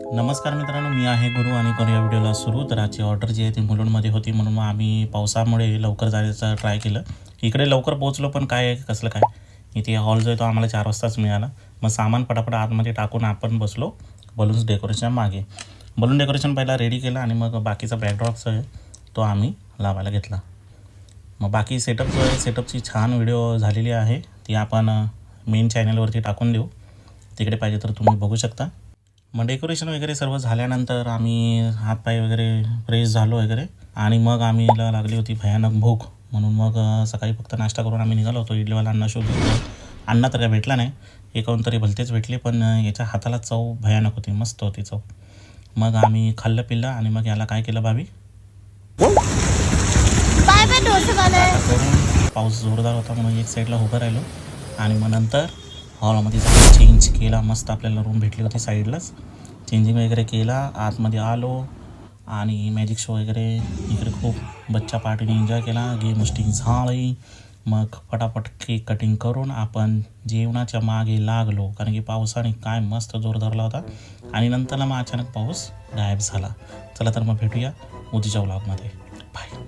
नमस्कार मित्रांनो, मी आहे गुरु आणि करूया व्हिडिओला सुरू. तर आजची ऑर्डर जी आहे ती मुलुंडमध्ये होती, म्हणून मग आम्ही पावसामुळे लवकर जायचा ट्राय केलं. इकडे लवकर पोहोचलो, पण काय कसलं काय, इथे हॉल जो आहे तो आम्हाला 4 वाजताच मिळाला. मग सामान पटापट आतमध्ये टाकून आपण बसलो बलून्स डेकोरेशनच्या मागे. बलून डेकोरेशन पहिला रेडी केलं आणि मग बाकीचा बॅकड्रॉप जो आहे तो आम्ही लावायला घेतला. मग बाकी सेटअप जो आहे, सेटअपची छान व्हिडिओ झालेली आहे, ती आपण मेन चॅनलवरती टाकून देऊ. तिकडे पाहिजे तर तुम्ही बघू शकता. मग डेकोरेशन वगैरे सर्व झाल्यानंतर आम्ही हातपाय वगैरे फ्रेश झालो वगैरे आणि मग आम्हीला लागली होती भयानक भूक, म्हणून मग सकाळी फक्त नाश्ता करून आम्ही निघालो होतो इडलीवाल्यांना शोधून. अण्णा तर काय भेटला नाही, एकाहून तरी भलतेच भेटले, पण याच्या हाताला चव भयानक होती, मस्त होती चव. मग आम्ही खाल्लं पिल्लं आणि मग याला काय केलं भाभी, करून पाऊस जोरदार होता म्हणून एक साईडला उभं राहिलो आणि मग नंतर हॉलमध्ये जाऊन चेंज केला. मस्त आपल्याला रूम भेटली होती साईडलाच, चेंजिंग वगैरे केला, आतमध्ये आलो आणि मॅजिक शो वगैरे इकडे खूप बच्चा पार्टीने एन्जॉय केला. गेम गोष्टी झाली. मग फटाफट केक कटिंग करून आपण जेवणाच्या मागे लागलो, कारण की पावसाने काय मस्त जोर धरला होता. आणि नंतरला मग अचानक पाऊस गायब झाला. चला तर मग भेटूया उद्याच्या व्लॉगमध्ये. बाय.